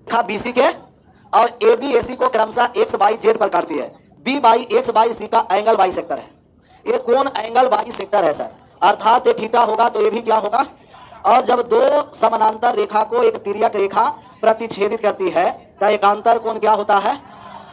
रेखा BC के और A B ए सी को क्रमशः एक्स बाई जेड पर काटती है। बी बाई एक्स बाई सी का एंगल बाई सेक्टर है। ये कौन एंगल बाई सेक्टर है सर? अर्थात ये थीटा होगा तो ये भी क्या होगा? और जब दो समानांतर रेखा को एक तिर्यक रेखा प्रतिच्छेदित करती है तो एकांतर कोण क्या होता है?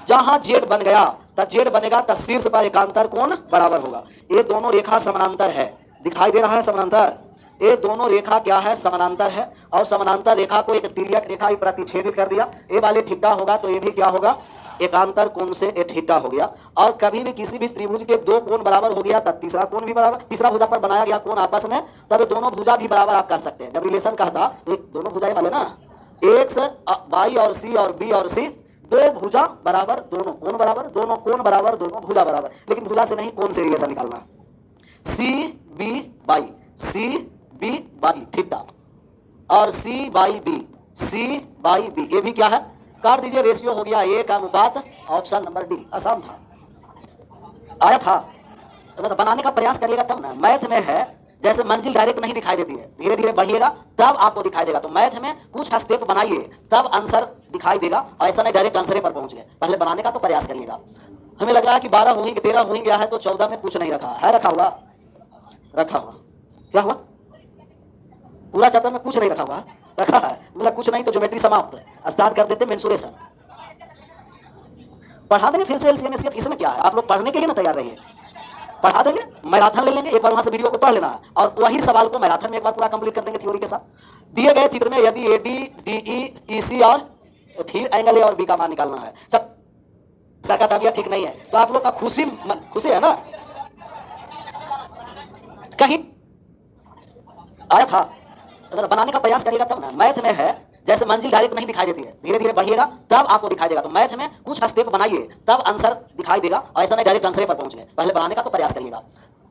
जहां जेड बन गया तो जेड बनेगा तो शीर्ष पर एकांतर कोण बराबर होगा। ये दोनों रेखा समानांतर है, दिखाई दे रहा है समानांतर। ये दोनों रेखा क्या है? समानांतर है। और समानांतर रेखा को एक तिर्यक रेखा ही प्रतिच्छेदित कर दिया। ये वाले थीटा होगा तो ये भी क्या होगा? एकांतर कोण से ये थीटा हो गया। और कभी भी किसी भी त्रिभुज के दो कोण बराबर हो गया तब तीसरा कोण भी बराबर, तीसरा भुजा पर बनाया गया कोण आपस में, तब दोनों भुजा भी बराबर आप कह सकते हैं। जब रिलेशन कहता दोनों भुजा वाले ना, एक्स वाई और सी और बी और सी, दो भुजा बराबर दोनों कोण बराबर, दोनों कोण बराबर दोनों भुजा बराबर, लेकिन भुजा से नहीं कोण से रिलेशन निकालना। C B by, C B by theta और C by B, C by B, ये भी क्या है? काट दीजिए, रेशियो हो गया एक अनुपात, ऑप्शन नंबर डी। आसान था, आया था। अगर बनाने का प्रयास करिएगा तब ना। मैथ में है जैसे मंजिल डायरेक्ट नहीं दिखाई देती है, धीरे धीरे बढ़िएगा तब आपको दिखाई देगा। तो मैथ में कुछ स्टेप बनाइए तब आंसर दिखाई देगा, और ऐसा नहीं डायरेक्ट आंसर पर पहुंच गए। पहले बनाने का तो प्रयास करिएगा। हमें लग रहा है कि 12 हो ही 13 हो ही गया है, तो 14 में कुछ नहीं रखा है। रखा हुआ, रखा हुआ, क्या हुआ? पूरा चैप्टर में कुछ नहीं रखा हुआ, रखा है मतलब कुछ नहीं तो ज्योमेट्री समाप्त। स्टार्ट कर देते मेंसुरेशन। पढ़ा देंगे फिर से एलसीएम एससीएफ, इसमें क्या है? आप लोग पढ़ने के लिए ना तैयार रहिए, पढ़ा देंगे। मैराथन ले लेंगे, एक बार वहां से वीडियो को पढ़ लेना और वही सवाल को मैराथन में एक बार पूरा कंप्लीट कर देंगे थ्योरी के साथ। दिए गए चित्र में यदि एडी डीई ईसी और फिर एंगल ए और बी का मान निकालना है। सब सर का तबियत ठीक नहीं है तो आप लोग का खुशी है ना? कहीं आया था। अगर बनाने का प्रयास करिएगा तब ना। मैथ में है जैसे मंजिल डायरेक्ट नहीं दिखाई देती है, धीरे धीरे बढ़िएगा तब आपको दिखाई देगा। तो मैथ में कुछ स्टेप बनाइए तब आंसर दिखाई देगा, और ऐसा नहीं डायरेक्ट आंसर पर पहुंच गए। पहले बनाने का तो प्रयास करिएगा।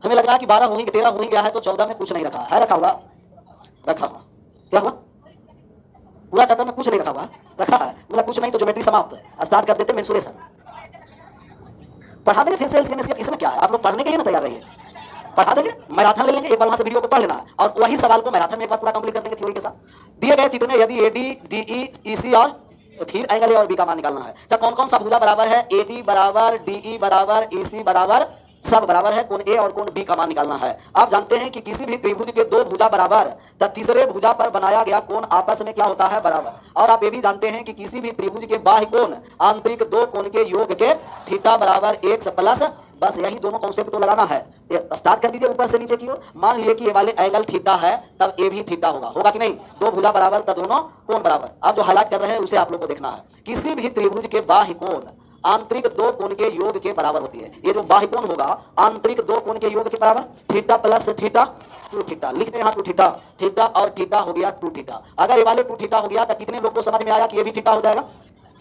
हमें लग रहा है कि 12 हो ही 13 हो ही गया है, तो 14 में कुछ नहीं रखा है। रखा हुआ, रखा हुआ, क्या हुआ? पूरा चैप्टर में कुछ नहीं रखा हुआ, रखा है मतलब कुछ नहीं तो ज्योमेट्री समाप्त। स्टार्ट कर देते मेंसुरेशन। पढ़ा देंगे फिर से एलसीएम एससीएफ, इसमें क्या है? आप लोग पढ़ने के लिए ना तैयार रहिए, पढ़ा देंगे। मैराथन ले लेंगे, एक बार वहां से वीडियो को पढ़ लेना और वही सवाल को मैराथन में एक बार पूरा कंप्लीट कर देंगे थ्योरी के साथ। दिए गए चित्र में यदि एडी डीई ईसी और फिर एंगल ए और बी का मान निकालना है। अच्छा, कौन कौन सा भुजा बराबर है? एडी बराबर, डीई बराबर, ईसी बराबर, सब बराबर है। कोण ए और कोण बी का मान निकालना है। आप जानते हैं कि किसी भी त्रिभुज के दो भुजा बराबर तो तीसरे भुजा पर बनाया गया कोण आपस में क्या होता है? बराबर। और आप ये भी जानते हैं कि किसी भी त्रिभुज के बाह्य कोण आंतरिक दो कोण के योग के थीटा बराबर एक्स प्लस, बस यही दोनों कॉन्सेप्ट तो लगाना है। स्टार्ट कर दीजिए ऊपर से नीचे की ओर। मान लिए कि ये वाले एंगल थीटा है तब ए भी थीटा होगा, होगा कि नहीं? दो भुजा बराबर तब दोनों कोण बराबर। अब जो हालात कर रहे हैं उसे आप लोग को देखना है। किसी भी त्रिभुज के बाह्य कोण आंतरिक दो कोण के योग के बराबर होती है। ये जो बाह्य कोण होगा आंतरिक दो कोण के योग के बराबर, theta plus theta two theta. लिखते हैं यहाँ टू थीटा, थीटा और थीटा हो गया टू थीटा। अगर ये वाले टू थीटा हो गया तो कितने लोग को समझ में आया कि ये भी थीटा हो जाएगा?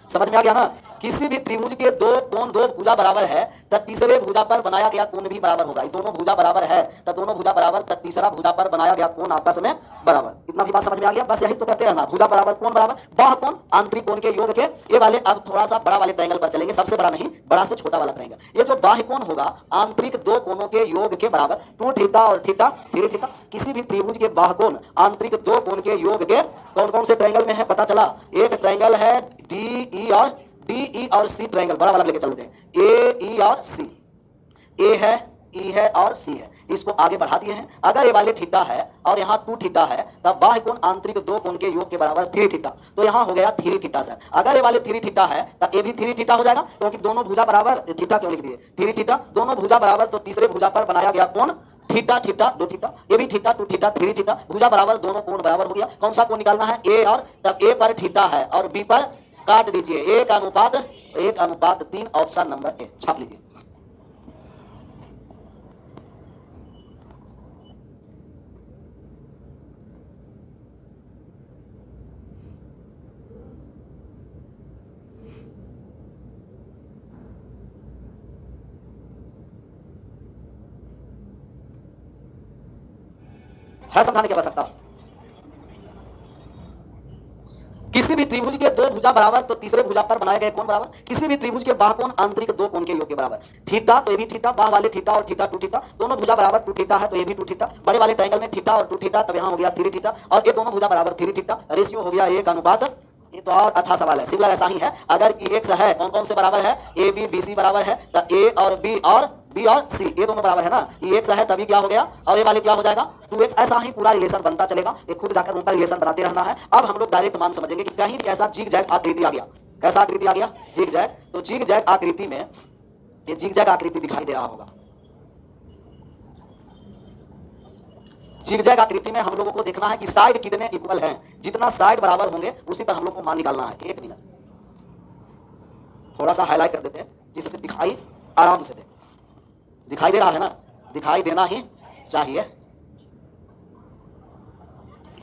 समझ में आ गया ना? किसी भी त्रिभुज के दो कोण दो भुजा बराबर है तो तीसरे भुजा पर बनाया गया कोण भी बराबर होगा। दोनों भुजा बराबर है तो दोनों भुजा बराबर तो तीसरा भुजा पर बनाया गया कोण आपस में बराबर। इतना भी बात समझ में आ गया? बस यही तो कहते रहना, भुजा बराबर कोण बराबर, बाह्य कोण आंतरिक कोण के योग के। ये वाले अब थोड़ा सा बड़ा वाले ट्रायंगल पर चलेंगे, सबसे बड़ा नहीं, बड़ा से छोटा वाला ट्रायंगल। ये जो बाह्य कोण होगा आंतरिक दो कोणों के योग के बराबर, टू थीटा और थीटा थ्री थीटा। किसी भी त्रिभुज के बाह्य कोण आंतरिक दो कोण के योग के कौन कौन से ट्रायंगल में है पता चला? एक ट्रायंगल है डी और सी ट्रायंगल, बड़ा वाला लेके चलते हैं। ए ई और सी, ए है, ई है और सी है। इसको आगे बढ़ा दिए हैं। अगर ये वाले थीटा है और यहाँ टू थीटा है तब बाह्य कोण आंतरिक दो कोण के योग के बराबर थ्री थीटा, तो यहाँ हो गया थ्री थीटा सर। अगर ये वाले थ्री थीटा है तब ये भी थ्री थीटा हो जाएगा, क्योंकि दोनों भुजा बराबर, थीटा क्यों लिख दिए? थ्री थीटा, दोनों भुजा बराबर तो तीसरे भुजा पर बनाया गया कोण थीटा थीटा दो थीटा। ये भी theta two theta three theta, भुजा बराबर दोनों कोण बराबर हो गया। कौन सा कोण निकालना है? ए, और तब ए पर थीटा है और बी पर काट दीजिए 1:3, ऑप्शन नंबर ए छाप लीजिए। है समझाने की आवश्यकता? किसी भी त्रिभुज के दो भुजा बराबर तो तीसरे भुजा पर बनाए गए कोण बराबर। किसी भी त्रिभुज के बाह्य कोण आंतरिक दो कोण के योग के बराबर। थीटा तो ये भी थीटा, बाह्य वाले थीटा और थीटा टू थीटा, दोनों भुजा बराबर टू थीटा है तो ये भी टू थीटा। बड़े वाले ट्रायंगल में थीटा और टू थीटा, तब यहाँ हो गया थ्री थीटा, और ये दोनों भुजा बराबर थ्री थीटा। रेशियो हो गया 1:3। ये तो और अच्छा सवाल है, सिमिलर ऐसा ही है। अगर ई एक्स है, कौन कौन से बराबर है, ए बी बी सी बराबर है, तो ए और बी और सी ये दोनों बराबर है ना। ई एक्स है तभी क्या हो गया, और ये वाले क्या हो जाएगा 2x। ऐसा ही पूरा रिलेशन बनता चलेगा, ये खुद जाकर उनका रिलेशन बनाते रहना है। अब हम लोग डायरेक्ट मान समझेंगे कि कहीं भी ऐसा जिग जैग आकृति आ गया। कैसा आकृति आ गया, जिग जैग। तो जिग जैग आकृति में ये जिग जैग आकृति दिखाई दे रहा होगा। जिग जैग आकृति में हम लोगों को देखना है कि साइड कितने इक्वल हैं। जितना साइड बराबर होंगे उसी पर हम लोग को मान निकालना है। एक मिनट थोड़ा सा हाईलाइट कर देते हैं जिससे दिखाई आराम से दे। दिखाई दे रहा है ना, दिखाई देना ही चाहिए।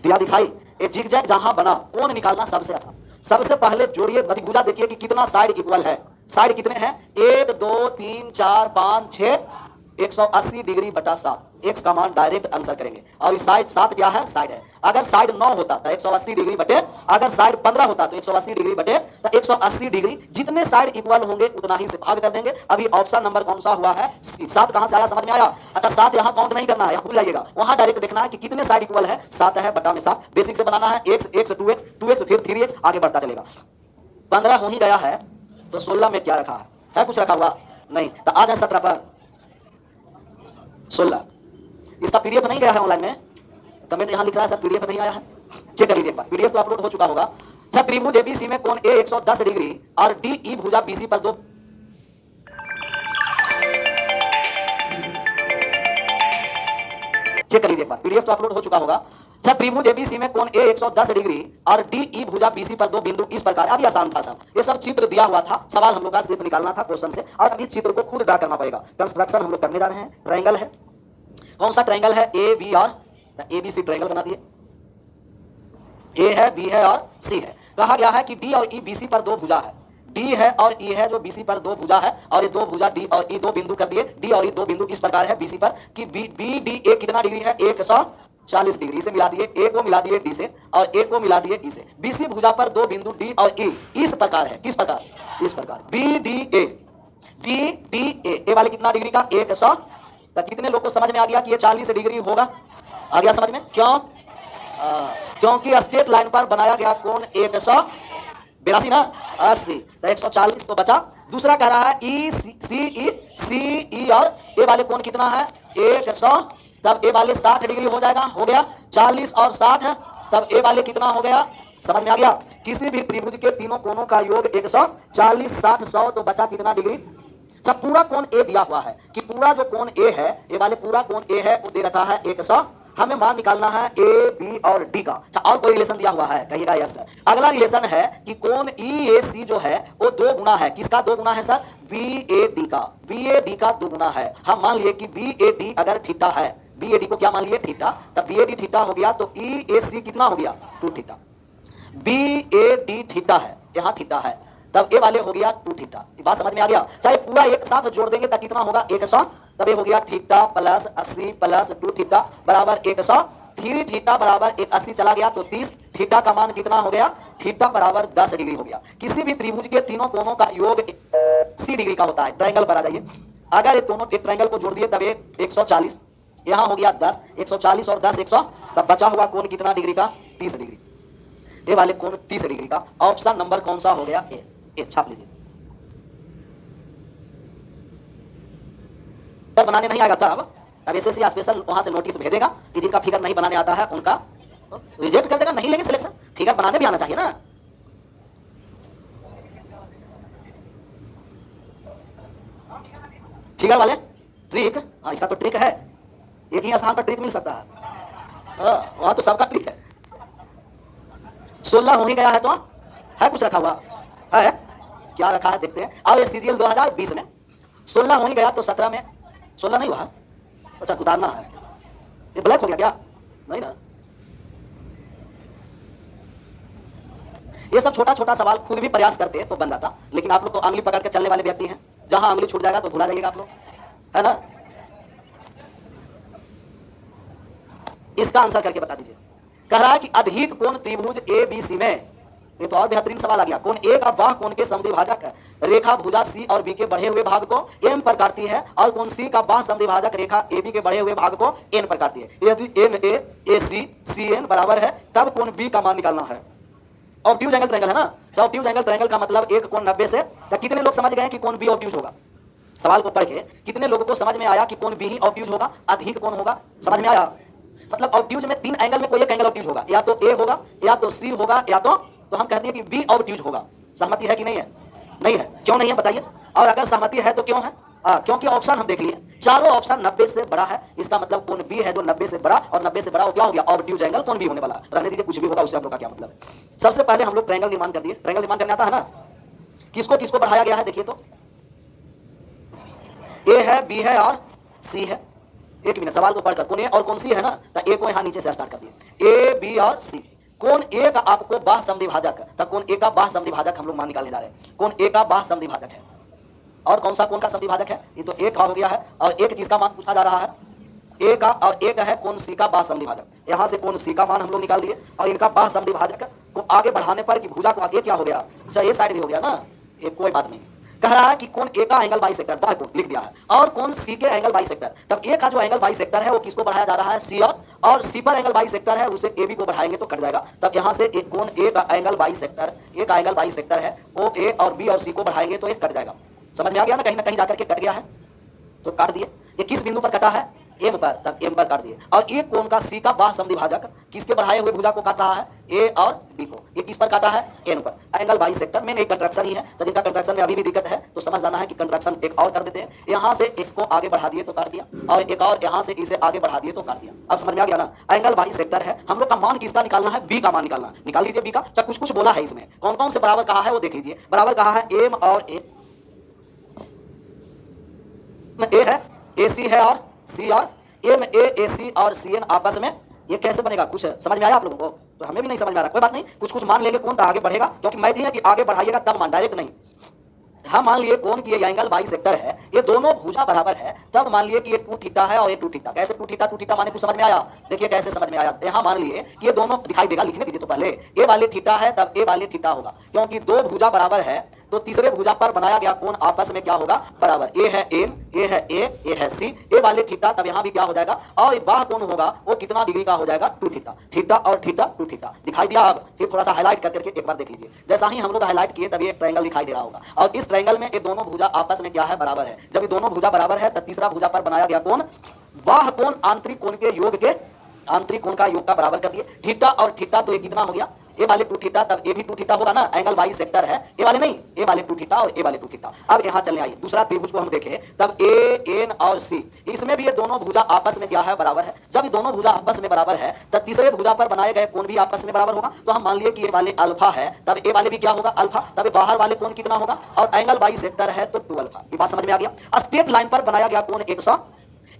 दिया दिखाई। ये जिग जैग जहां बना कोण निकालना सबसे आसान। सबसे पहले जोड़िए भुजा, देखिए कि कितना साइड इक्वल है। साइड कितने हैं, 1 2 3 4 5 6, 180 डिग्री बटा 7। एक्स का मान डायरेक्ट आंसर करेंगे। और इस साइड 7 क्या है, साइड है। अगर साइड 9 होता तो 180 डिग्री बटे, अगर साइड 15 होता तो 180 डिग्री बटे, तो 180 डिग्री। जितने साइड इक्वल होंगे उतना ही से भाग कर देंगे। अभी ऑप्शन नंबर कौन सा हुआ है, 7 कहां से आया, समझ में आया। अच्छा 7 यहां काउंट नहीं करना है, भूल जाइएगा। वहां डायरेक्ट देखना है कि कितने साइड इक्वल है, 7 है बटा में 7। बेसिक से बनाना है, x 2x फिर 3x, आगे बढ़ता चलेगा। 15 हो ही गया है तो 16 में क्या रखा है कुछ रखा हुआ नहीं, तो आ जाए 17 पर 16। इसका पीडीएफ नहीं गया है ऑनलाइन में, कमेंट यहां लिख रहा है सर पीडीएफ नहीं आया है। चेक कर लीजिए एक बार, पीडीएफ तो अपलोड हो चुका होगा। अच्छा त्रिभुज एबीसी में कोण ए 110 डिग्री और डी ई भुजा बीसी पर 2। चेक कर लीजिए एक बार, पीडीएफ तो अपलोड हो चुका होगा। अच्छा त्रिभुज एबीसी में कोण ए 110 डिग्री और डी ई भुजा बीसी पर 2 बिंदु इस प्रकार। अभी आसान था सब, ये सब चित्र दिया हुआ था, सवाल हम लोग का सिर्फ निकालना था क्वेश्चन से। और अभी चित्र को खुद ड्रा करना पड़ेगा। कंस्ट्रक्शन हम लोग करने जा रहे हैं। ट्रायंगल है, कौन सा ट्रायंगल है, ए बी और ए बी सी ट्रायंगल बना दिए। ए है, बी है और सी है। कहा गया है कि डी और ई बीसी पर 2 भुजा है। डी है और ई है जो बीसी पर 2 भुजा है, और ये 2 भुजा डी और ई 2 बिंदु कर दिए। डी और ई 2 बिंदु इस प्रकार है बीसी पर कि बी डी ए कितना डिग्री है, 140 डिग्री से मिला दिए। ए को मिला दिए डी से और ए को मिला दिए ई से। बीसी भुजा पर 2 बिंदु डी और ई इस प्रकार है। किस प्रकार, इस प्रकार बी डी ए वाले कितना डिग्री का, 100। तो कितने लोग को समझ में आ गया कि ये 40 डिग्री होगा, आ गया समझ में। क्यों, क्योंकि स्ट्रेट लाइन पर बनाया गया कोण 182 ना, 80। तो 140 तो बचा। दूसरा कह रहा है ई सी और ए वाले कोण कितना है, 100। तब ए वाले 60 डिग्री हो जाएगा, हो गया 40 और 60। तब ए वाले कितना हो गया, समझ में आ गया। किसी भी त्रिभुज के तीनों कोणों का योग 140 60 100, तो बचा कितना डिग्री। जब पूरा कोण ए दिया हुआ है कि पूरा जो कोण ए है, ये वाले पूरा कोण ए है वो दे रखा है 100। हमें मान निकालना है ए बी और डी का। और कोई रिलेशन दिया हुआ है, कहिएगा यस सर। अगला रिलेशन है कि कोण ई ए सी जो है वो 2 गुना है। किसका 2 गुना है सर, बी ए डी का। बी ए डी का 2 गुना है। हम मान लिए कि बी ए डी अगर थीटा है, बी ए डी को क्या मान लिए, थीटा। तब बी ए डी थीटा हो गया तो ई ए सी कितना हो गया, 2 theta. B A D theta है, यहाँ थीटा है, तब ए वाले हो गया 2 थीटा। बात समझ में आ गया। चाहे पूरा एक साथ जोड़ देंगे तब कितना होगा, 100। तब ये हो गया थीटा प्लस 80 प्लस 2 थीटा बराबर 100। 3 थीटा बराबर 80 चला गया तो 30। थीटा का मान कितना हो गया, थीटा बराबर 10 डिग्री हो गया। किसी भी त्रिभुज के तीनों कोणों का योग 80 डिग्री का होता है। ट्रायंगल पर आ जाइए। अगर ये दोनों एक ट्रायंगल को जोड़ दिए तब 140, यहाँ हो गया 10, 140 और 10 100। तब बचा हुआ कोण कितना डिग्री का, 30 डिग्री। ये वाले कोण 30 डिग्री का। ऑप्शन नंबर कौन सा हो गया, ए छाप लीजिए। बनाने नहीं आएगा तब अब एसएससी स्पेशल वहां से नोटिस भेजेगा कि जिनका फिगर नहीं बनाने आता है उनका रिजेक्ट कर देगा, नहीं लेंगे सिलेक्शन। फिगर बनाने भी आना चाहिए ना। फिगर वाले ट्रिक, हाँ इसका तो ट्रिक है, एक ही स्थान पर ट्रिक मिल सकता है। वहां तो सबका ट्रिक है। 16 हो ही गया है तो है कुछ रखा हुआ है, क्या रखा है देखते हैं। अब ये सीजीएल 2020 में 16 हो ही गया तो 17 में 16 नहीं हुआ है। अच्छा उतारना है, ये ब्लैक हो गया क्या, नहीं ना। ये सब छोटा छोटा सवाल खुद भी प्रयास करते हैं तो बन जाता, लेकिन आप लोग तो आंगली पकड़ के चलने वाले व्यक्ति हैं। जहां आंगली छूट जाएगा तो भुला जाइएगा आप लोग, है ना। इसका आंसर करके बता दीजिए। कह रहा है कि अधिक कोण त्रिभुज ए बी सी में, ये तो और बेहतरीन सवाल आ गया। कोण ए का बाह कोण के समद्विभाजक रेखा भुजा सी और बी के बढ़े हुए भाग को एम पर काटती है, और कोण सी का बाह समद्विभाजक रेखा ए बी के बढ़े हुए भाग को एन पर काटती है। यदि N A C C N बराबर है तब कोण बी का मान निकालना है। ऑब्ट्यूज एंगल ट्रायंगल है ना, तो ऑब्ट्यूज एंगल ट्रायंगल का मतलब एक कोण 90 से, तो कितने लोग समझ गए कि कोण बी ऑब्ट्यूज होगा? सवाल को पढ़ के कितने लोगों को समझ में आया कि कोण बी ही ऑब्ट्यूज होगा, अधिक कोण होगा? समझ में आया? मतलब ऑब्ट्यूज में 3 एंगल में कोई एक एंगल ऑब्ट्यूज होगा, या तो ए होगा, या तो सी होगा, या तो हम कहते हैं कि बी ऑब्ट्यूज होगा। सहमति है कि नहीं है? नहीं है। क्यों नहीं है बताइए? और अगर सहमति है तो क्यों है? क्योंकि ऑप्शन हम देख लिए, चारों ऑप्शन 90 से बड़ा है, इसका मतलब कोण बी है जो 90 से बड़ा, और 90 से बड़ा वो क्या हो गया? ऑब्ट्यूज एंगल कोण बी होने वाला। रहने दीजिए, कुछ भी होगा उससे हम लोग का क्या मतलब है। सबसे पहले हम लोग ट्रायंगल निर्माण कर दिए। ट्रायंगल निर्माण करने आता है ना? किसको किसको बढ़ाया गया है देखिए तो, ए है, बी है और सी है। एक मिनट, सवाल को पढ़कर कौन ए और कौन सी है ना, तो ए को यहां नीचे से स्टार्ट कर दिए, ए बी और सी। कौन ए का आपको बाह्य समद्विभाजक, तब कौन ए का बाह्य समद्विभाजक हम लोग मान निकालने जा रहे हैं। कौन ए का बाह्य समद्विभाजक है, और कौन सा कौन का समद्विभाजक है? ये तो एक हो गया है, और एक किसका मान पूछा जा रहा है? ए का, और एक है कौन सी का बाह्य समद्विभाजक। यहां से कौन सी का मान हम लोग निकाल दिए, और इनका बाह्य समद्विभाजक को आगे बढ़ाने पर कि भुजा को आगे क्या हो गया? अच्छा, ये साइड भी हो गया ना, ये कोई बात नहीं। कह रहा है कि कौन ए का एंगल बाइसेक्टर, बाह्य कोण लिख दिया है, और कौन सी के एंगल बाइसेक्टर। तब ए का जो एंगल बाइसेक्टर है वो किसको बढ़ाया जा रहा है? सी, और सी पर एंगल बाइसेक्टर है उसे ए बी को बढ़ाएंगे तो कट जाएगा। तब यहां से कौन ए का एंगल बाइसेक्टर, ए का एंगल बाइसेक्टर है वो ए और बी और सी को बढ़ाएंगे तो एक कट जाएगा। समझ में आ गया ना? कहीं जाकर के कट गया है तो काट दिए। ये किस बिंदु पर कटा है? एम पर, तब एम पर काट दिए। और एक कोण का सी का बाह्य समद्विभाजक किसके बढ़ाए हुए भुजा को काट रहा है? ए और बी को। ये किस पर काटा है? एन पर। एंगल बाइसेक्टर में एक कंट्रैक्शन ही है, तो जिनका कंट्रैक्शन में अभी भी दिक्कत है तो समझ जाना है कि कंट्रैक्शन एक और कर देते हैं। यहां से इसको आगे बढ़ा दिए तो काट दिया, और एक और यहां से इसे आगे बढ़ा दिए तो काट दिया। अब समझ में आ गया ना? एंगल बाइसेक्टर है, हम लोग का मान किसका निकालना है? बी का मान निकालना। निकाल लीजिए बी का। कुछ कुछ बोला है इसमें, कौन कौन से बराबर कहा है वो देख लीजिए। बराबर कहा है एम और ए है, ए सी है और सी, और एम ए सी और सी एन आपस में ये कैसे बनेगा? कुछ समझ में आया आप लोगों को? तो हमें भी नहीं समझ में आ रहा, कोई बात नहीं, कुछ कुछ मान लेंगे। कौन आगे बढ़ेगा, क्योंकि मैं है कि आगे बढ़ाइएगा तब मान, डायरेक्ट नहीं। हाँ, मान लिए कौन की ये एंगल बाइसेक्टर है, ये दोनों भुजा बराबर है, तब मान लिए कि ये 2 थीटा है और ये 2 थीटा। कैसे 2 थीटा 2 थीटा माने कुछ समझ में आया? देखिए कैसे समझ में आया। यहाँ मान लिए कि ये दोनों दिखाई देगा, लिखने दीजिए तो पहले। ए वाले थीटा है तब ए वाले थीटा होगा, क्योंकि 2 भुजा बराबर है तो तीसरे भुजा पर बनाया गया कोण आपस में क्या होगा? बराबर। ए है एम, ए है ए है सी, ए वाले थीटा, तब यहाँ भी क्या हो जाएगा? और बाह्य कोण होगा वो कितना डिग्री का हो जाएगा? 2 थीटा। थीटा और थीटा 2 थीटा दिखाई दिया। अब फिर थोड़ा सा हाईलाइट करके एक बार देख लीजिए। जैसा ही हम लोग हाईलाइट किए तभी एक ट्रायंगल दिखाई दे रहा होगा, और इस ट्रायंगल में ये दोनों भुजा आपस में क्या है? बराबर है। जब ये दोनों भुजा बराबर है तब तीसरा भुजा पर बनाया गया कोण बाह्य कोण आंतरिक कोण के योग के, आंतरिक कोण का योग का बराबर कर दिए। थीटा और थीटा तो ये कितना हो गया? ए वाले 2 थीटा, तब ए भी 2 थीटा होगा ना, एंगल बाइसेक्टर है। ए वाले नहीं, ए वाले 2 थीटा और ए वाले 2 थीटा। अब यहाँ चलने आइए, दूसरा त्रिभुज को हम देखें, तब ए एन और सी, इसमें भी ये दोनों भुजा आपस में क्या है? बराबर है। जब ये दोनों भुजा आपस में बराबर है तब तीसरे भुजा पर बनाए गए कोण भी आपस में बराबर होगा। तो हम मान लिए कि ए वाले अल्फा है, तब ए वाले भी क्या होगा? अल्फा। तब बाहर वाले कोण कितना होगा? और एंगल बाइसेक्टर है तो 2 अल्फा। ये बात समझ में आ गया? स्ट्रेट लाइन पर बनाया गया कोण 100,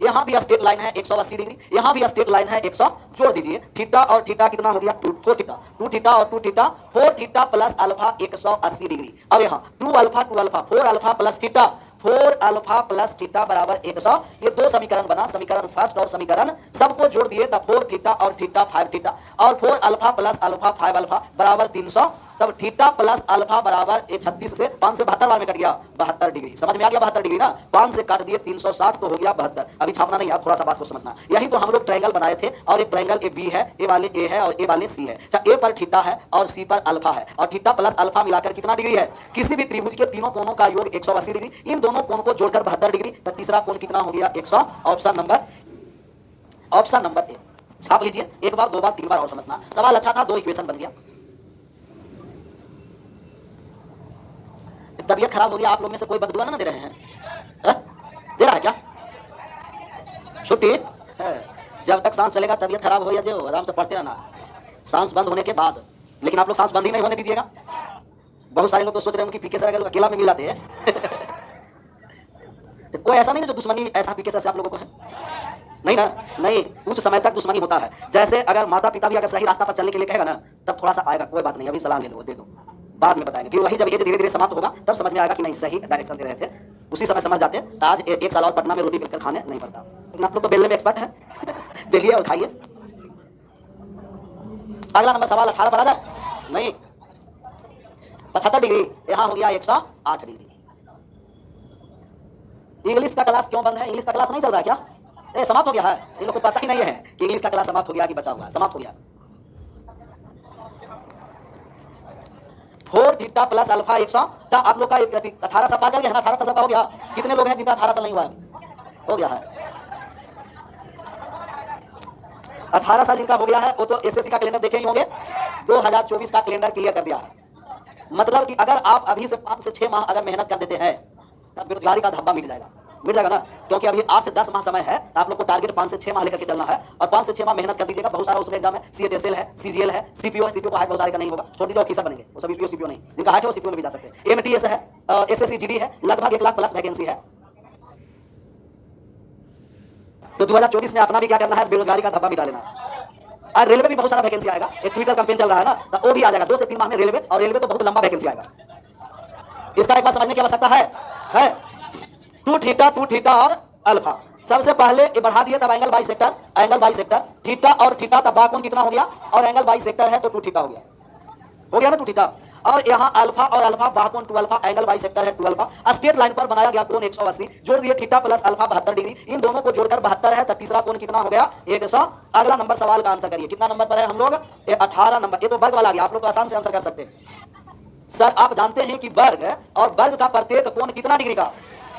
यहाँ भी स्ट्रेट लाइन है 180 डिग्री, यहाँ भी स्ट्रेट लाइन है 100, जोड़ दीजिए। थीटा और थीटा कितना हो गया? 4 थीटा, 2 थीटा और 2 theta, 4 theta plus alpha 180 degree. अब यहाँ 2 alpha 4 alpha plus theta, 4 alpha plus theta बराबर 100। ये 2 समीकरण बना, समीकरण फर्स्ट और समीकरण सबको जोड़ दिए तब 4 थीटा और थीटा 5 थीटा, और 4 अल्फा प्लस अल्फा 5 अल्फा बराबर 300। तब थीटा प्लस अल्फा बराबर 36 से 5 से 72 बार में कट गया 72 डिग्री। समझ में आ गया? 72 डिग्री ना, 5 से काट दिए 360 तो हो गया 72। अभी छापना नहीं है, थोड़ा सा बात को समझना। यही तो हम लोग ट्रायंगल बनाए थे, और एक ट्रायंगल ए बी है, ए वाले ए है और ए वाले सी है। अच्छा, ए पर थीटा है और सी पर अल्फा है, और थीटा प्लस अल्फा मिलाकर कितना डिग्री है? किसी भी त्रिभुज के तीनों कोणों का योग 180 डिग्री, इन दोनों कोण को जोड़कर 72 डिग्री। तो तीसरा कोण कितना हो गया? 100। Option number A. छाप लीजिए, एक बार 2 बार 3 बार और समझना। सवाल अच्छा था, 2 इक्वेशन बन गया। तबीयत खराब हो गया, आप लोग में से कोई बददुआ ना दे रहे हैं? दे रहा है क्या? छुट्टी है। जब तक सांस चलेगा तबीयत खराब हो या जो आराम से पढ़ते रहना, सांस बंद होने के बाद। लेकिन आप लोग सांस बंद ही नहीं होने दीजिएगा। बहुत सारे लोग तो सोच रहे हैं कि पीके सर अगर अकेला में मिल जाते हैं तो कोई ऐसा नहीं है जो दुश्मनी ऐसा पीके सर से आप लोगों को है? नहीं ना, नहीं, कुछ समय तक दुश्मनी होता है। जैसे अगर माता पिता भी अगर सही रास्ता पर चलने के लिए कहेगा ना, तब थोड़ा सा आएगा, कोई बात नहीं, अभी सलाह ले लो, दे दो, बाद में बताएंगे। फिर वही जब ये धीरे धीरे समाप्त होगा तब समझ में आएगा कि नहीं सही डायरेक्शन दे रहे थे, उसी समय समझ जाते हैं। तो आज 1 साल और पटना में रोटी बेलकर खाने नहीं पड़ता। लेकिन आप लोग तो बेलने में एक्सपर्ट है बेलिए और खाइए। अगला नंबर सवाल 18 पर आ जाए। नहीं, 75 डिग्री, यहाँ हो गया 108 डिग्री। इंग्लिश का क्लास क्यों बंद है? इंग्लिश का क्लास नहीं चल रहा है क्या? समाप्त हो गया है? ये लोग को पता ही नहीं है कि इंग्लिश का क्लास समाप्त हो गया कि बचा हुआ है। समाप्त हो गया। 4 थीटा प्लस अल्फा 100। अच्छा आप लोग का 18 साल पार कर गया है ना, 18 साल का हो गया। कितने लोग हैं जिनका 18 साल नहीं हुआ है? हो गया है 18 साल जिनका हो गया है वो तो एसएससी का कैलेंडर देखे ही होंगे। 2024 का कैलेंडर क्लियर कर दिया है। मतलब कि अगर आप अभी से 5 से 6 माह अगर मेहनत कर देते हैं तब बेरोजगारी का धब्बा मिट जाएगा ना, क्योंकि अभी 8 से 10 माह समय है। तो आप लोग को टारगेट 5 से 6 माह लेकर के चलना है और 5 से 6 माह मेहनत कर दीजिएगा। बहुत सारा उसमें एग्जाम है, सीएचएसएल है, सीजीएल है, सीपीओ है। सीपीओ का हाइट बहुत सारे का नहीं होगा, छोड़ दीजिए ऑफिसर बनेंगे, वो सब ईपीओ सीपीओ नहीं, जिनका हाइट है वो सीपीओ में भी जा सकते हैं। एमटीएस है, एसएससी जीडी है, लगभग 1 लाख प्लस वैकेंसी है। तो 2024 में अपना भी क्या करना है, बेरोजगारी का धब्बा मिटा लेना। और रेलवे भी बहुत सारा वैकेंसी आएगा, एक ट्विटर कैंपेन चल रहा है ना, तो वो भी आ जाएगा 2 से 3 माह में रेलवे, और रेलवे तो बहुत लंबा वैकेंसी आएगा। इसका एक बार समझने की आवश्यकता है 2 थीटा और अल्फा। सबसे पहले ये बढ़ा दिए तब एंगल बाई सेक्टर थीटा और थीटा तब बाकोण कितना हो गया, और एंगल बाई सेक्टर है तो 2 थीटा हो गया ना 2 थीटा। और यहाँ अल्फा और अल्फा बाकोण 2 अल्फा, एंगल बाई सेक्टर है 2 अल्फा। स्ट्रेट लाइन पर बनाया गया कोण 180, जोड़ दिए थीटा प्लस अल्फा 72 डिग्री। इन दोनों को जोड़कर 72 है, तो तीसरा कोण कितना हो गया 100। अगला नंबर सवाल का आंसर करिए, कितना नंबर पर है हम लोग, 18 नंबर। ये तो वर्ग वाला आ गया, आप लोग तो आसान से आंसर कर सकते हैं। सर आप जानते हैं कि वर्ग और वर्ग का प्रत्येक कोण कितना डिग्री का,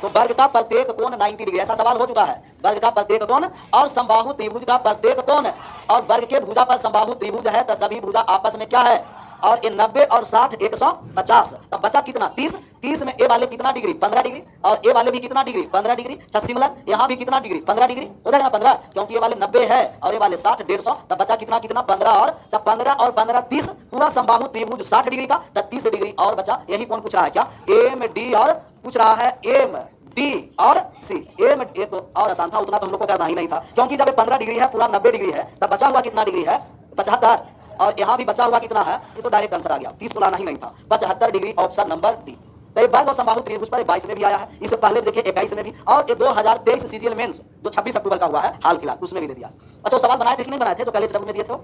तो वर्ग का प्रत्येक कोण 90 डिग्री। ऐसा सवाल हो चुका है, वर्ग का प्रत्येक कोण और समबाहु त्रिभुज का प्रत्येक कोण, और वर्ग के भुजा पर समबाहु त्रिभुज है तो सभी भुजा आपस में क्या है, और ये 90 और 60 150, तब बचा कितना 30 में ए वाले कितना डिग्री 15 डिग्री, और ए वाले भी कितना डिग्री 15 डिग्री। अच्छा सिमिलर यहाँ भी कितना डिग्री 15 डिग्री हो जाएगा ना 15, क्योंकि ये वाले 90 है और ये वाले 60 150, तब बचा कितना 15 और 15 30, पूरा समबाहु त्रिभुज 60 डिग्री का, तब 30 डिग्री और बचा। यही कौन पूछ रहा है क्या, एम डी, और पूछ रहा है एम डी और सी। एम ए तो और आसान था, उतना तो हम लोग को करना ही नहीं था, क्योंकि जब 15 डिग्री है पूरा 90 डिग्री है, तब बचा हुआ कितना डिग्री है 75, और यहाँ भी बचा हुआ कितना है, ये तो डायरेक्ट आंसर आ गया, 30 तो लाना ही नहीं था, 75 डिग्री, ऑप्शन नंबर डी। तो ये वर्ग और समबाहु त्रिभुज पर 22 में भी आया है, इससे पहले देखिए 21 में भी, और ये 2023 सीजीएल मेंस जो 26 अक्टूबर का हुआ है हाल फिलहाल, उसमें भी दे दिया। अच्छा सवाल बनाए थे कि नहीं बनाए थे, तो पहले जब में दिए थे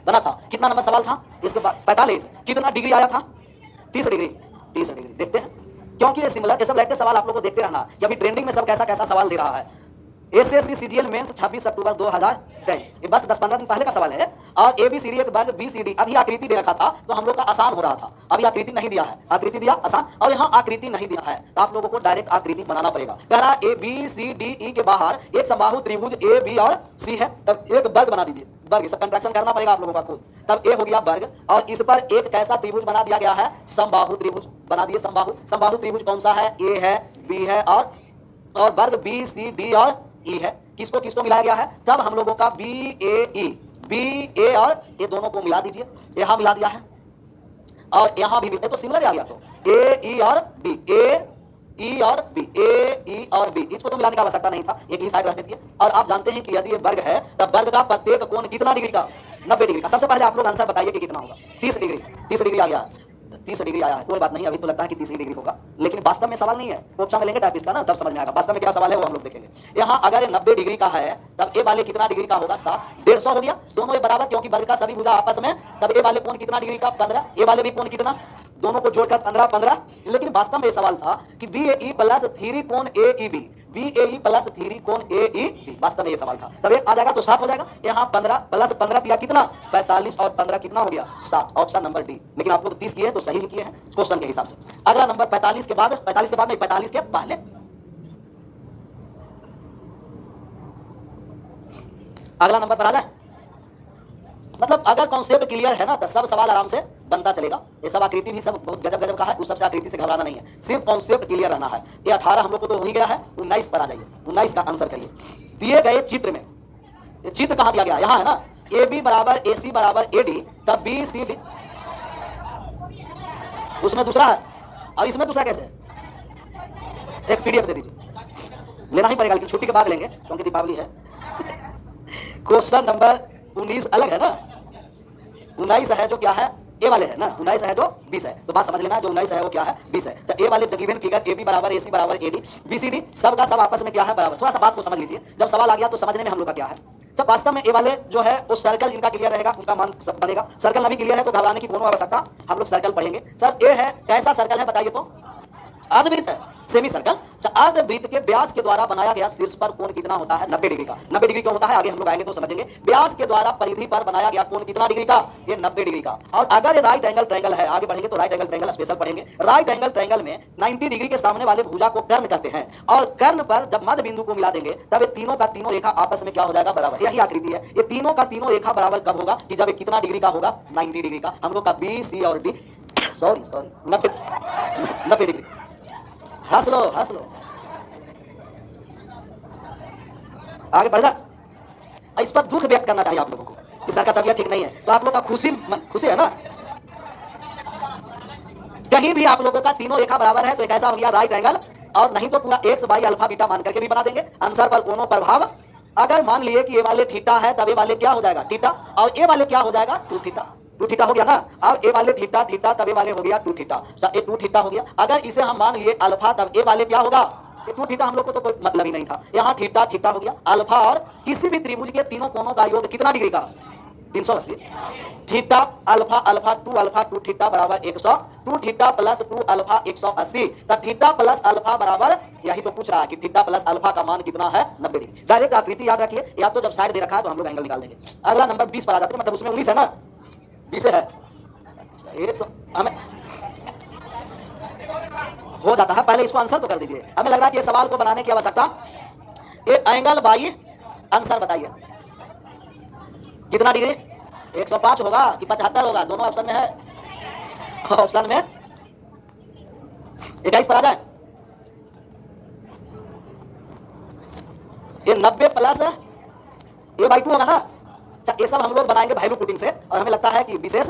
बना था। कितना नंबर सवाल था, इसके बाद 45, कितना डिग्री आया था 30 डिग्री। देखते हैं, क्योंकि ये सिमिलर ये सब लेटेस्ट सवाल आप लोगों को देखते रहना कि अभी ट्रेंडिंग में सब कैसा कैसा सवाल दे रहा है। एसएससी सीजीएल मेंस 26 अक्टूबर 2023, ये बस 10-15 दिन पहले का सवाल है। और एबीसीडी एक वर्ग बीसीडी, अभी आकृति दे रखा था तो हम लोग का आसान हो रहा था, अभी आकृति नहीं दिया है, आकृति दिया आसान, और यहाँ आकृति नहीं दिया है, तो आप लोगों को डायरेक्ट आकृति बनाना पड़ेगा। कह रहा A B C D E के बाहर एक समबाहु त्रिभुज ए बी और सी है, तब एक वर्ग बना दीजिए, वर्ग इसका कंट्रैक्शन करना पड़ेगा आप लोगों का खुद, तब ए हो गया वर्ग, और इस पर एक कैसा त्रिभुज बना दिया गया है, समबाहु त्रिभुज बना दिए। समबाहु त्रिभुज कौन सा है, ए है, बी है, और वर्ग बी सी डी और ई है। किसको किसको मिलाया गया है, तब हम लोगों का बी ए और ये दोनों को मिला दीजिए, यहाँ मिला दिया है, और यहाँ भी तो सिमिलर आ गया, तो ए ई और बी, ए ई और बी, ए ई और बी, इसको तो मिलाने की आवश्यकता नहीं था, एक ही साइड रहने दिए। और आप जानते हैं कि यदि ये वर्ग है तब वर्ग का प्रत्येक कोण कितना डिग्री का, 90 डिग्री का। सबसे पहले आप लोग आंसर बताइए कि कितना होगा, 30 डिग्री आ गया, 30 डिग्री आया है, कोई बात नहीं, अभी तो लगता है कि 30 डिग्री होगा, लेकिन वास्तव में सवाल नहीं है, ऑप्शन में लेंगे टाइपिस्ट का ना, तब समझ में आएगा वास्तव में क्या सवाल है, वो हम लोग देखेंगे। यहाँ अगर ये 90 डिग्री का है तब ए वाले कितना डिग्री का होगा, 7, 150 हो गया, दोनों ये बराबर, क्योंकि वर्ग का सभी भुजा आपस में, तब ए वाले कोण कितना डिग्री का 15, ए वाले भी कोण कितना, दोनों को जोड़कर 15, लेकिन वास्तव में ये सवाल था कि बी ए ई प्लस 3 कोण ए ई बी, बी ए ई प्लस 3 कोण ए ई बी, वास्तव में ये सवाल था, तब एक आ जाएगा तो 60 हो जाएगा। यहाँ 15 प्लस 15 दिया कितना 45, और 15 कितना हो गया 60, ऑप्शन नंबर डी। लेकिन आप लोग 30 किए तो सही ही किए हैं क्वेश्चन के हिसाब से। अगला नंबर 45 के बाद नहीं, 45 के पहले, अगला नंबर पर आ जाए। मतलब अगर कॉन्सेप्ट क्लियर है ना तो सब सवाल आराम से बनता चलेगा। ये सब आकृति भी सब बहुत गजब का है, उस सबसे आकृति से घबराना नहीं है, सिर्फ कॉन्सेप्ट क्लियर रहना है। ये 18 हम लोग को तो हो ही गया है, 19 पर आ जाइए, 19 का आंसर करिए। दिए गए चित्र में, ये चित्र कहाँ दिया गया, यहाँ है ना, ए बी बराबर ए सी बराबर ए डी, तब बी सी डी, उसमें दूसरा है और इसमें दूसरा कैसे है, एक पीडीएफ दे दीजिए, लेना ही पड़ेगा लेकिन छुट्टी के बाद लेंगे क्योंकि दीपावली है। क्वेश्चन नंबर 19 अलग है ना, 19 है जो क्या है, ए वाले है ना, 19 है जो 20 है, तो बात समझ लेना, जो 19 है वो क्या है 20 है। ए वाले गिवन फिगर ए बी बराबर ए सी बराबर A D, B C D, सब का सब आपस में क्या है बराबर। थोड़ा सा बात को समझ लीजिए, जब सवाल आ गया तो समझने में हम लोग का क्या है। सब वास्तव में ए वाले जो है वो सर्कल जिनका क्लियर रहेगा उनका मान सब बनेगा, सर्कल नहीं क्लियर है तो घबराने की कोनो आवश्यकता, हम लोग सर्कल पढ़ेंगे। सर ए है कैसा सर्कल है बताइए तो, अर्धवृत्त है, सेमी सर्कल अर्धवृत्त के व्यास के द्वारा बनाया गया शीर्ष पर कोण कितना होता है? 90 डिग्री का। 90 डिग्री क्यों होता है आगे हम लोग आएंगे तो समझेंगे। व्यास के द्वारा परिधि पर बनाया गया कोण कितना डिग्री का? ये 90 डिग्री का। और अगर ये राइट एंगल ट्रायंगल है, आगे बढ़ेंगे तो राइट एंगल ट्रायंगल स्पेशल पढ़ेंगे। राइट एंगल ट्रायंगल में 90 डिग्री के सामने वाले भुजा को कर्ण कहते हैं, और कर्ण पर जब मध्य बिंदु को मिला देंगे तब ये तीनों का तीनों रेखा आपस में क्या हो जाएगा? बराबर। यही आकृति है। ये तीनों का तीनों रेखा बराबर कब होगा? कि जब ये कितना डिग्री का होगा? 90 डिग्री का। हम लोग का बी, सी और डी, सॉरी 90 डिग्री। हंस लो हंस लो, आगे बढ़ जा। इस पर दुख व्यक्त करना चाहिए आप लोगों को कि सर का तबीयत ठीक नहीं है, तो आप लोग का खुशी है ना। कहीं भी आप लोगों का तीनों रेखा बराबर है तो एक ऐसा हो गया राइट एंगल, और नहीं तो पूरा एक्स बाई अल्फा बीटा मान करके भी बना देंगे। आंसर पर कोनों प्रभाव, अगर मान लिए कि ये वाले थीटा है तब ये वाले क्या हो जाएगा? थीटा, और ये वाले क्या हो जाएगा? 2 थीटा। 2 थीटा हो गया ना। अब ए वाले थीटा थीटा तब ए वाले हो गया 2 थीटा। ये 2 थीटा हो गया। अगर इसे हम मान लिए अल्फा तब ए वाले क्या होगा? 2 थीटा। हम लोग को तो कोई मतलब ही नहीं था। यहाँ थीटा थीटा हो गया अल्फा, और किसी भी त्रिभुज के तीनों कोनों का योग कितना डिग्री का? 380। Theta alpha alpha 2 alpha 2 theta बराबर 100। 2 थीटा प्लस 2 अल्फा 180। तो थीटा प्लस अल्फा बराबर, यही तो पूछ रहा है कि थीटा प्लस अल्फा का मान कितना है? 90 डिग्री। डायरेक्ट आकृति याद रखिए, या तो जब साइड दे रखा है तो हम लोग एंगल निकाल देंगे। अगला नंबर 20 पर आ जाते हैं, मतलब उसमें 19 है ना, 20 है। अच्छा, ये तो हमें हो जाता है। पहले इसको आंसर तो कर दीजिए। हमें लग रहा है कि ये सवाल को बनाने की आवश्यकता, ये एंगल बाई आंसर बताइए कितना डिग्री? 105 होगा कि 75 होगा? दोनों ऑप्शन में है। ऑप्शन में 21 पर आ जाए। ये 90 प्लस ये बाई 2 होगा ना। अच्छा, ये सब हम लोग बनाएंगे वैल्यू पुटिंग से, और हमें लगता है कि विशेष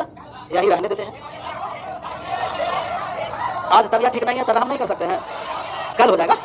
यही रहने देते हैं। आज तबीयत ठीक नहीं है, तरह हम नहीं कर सकते हैं, कल हो जाएगा।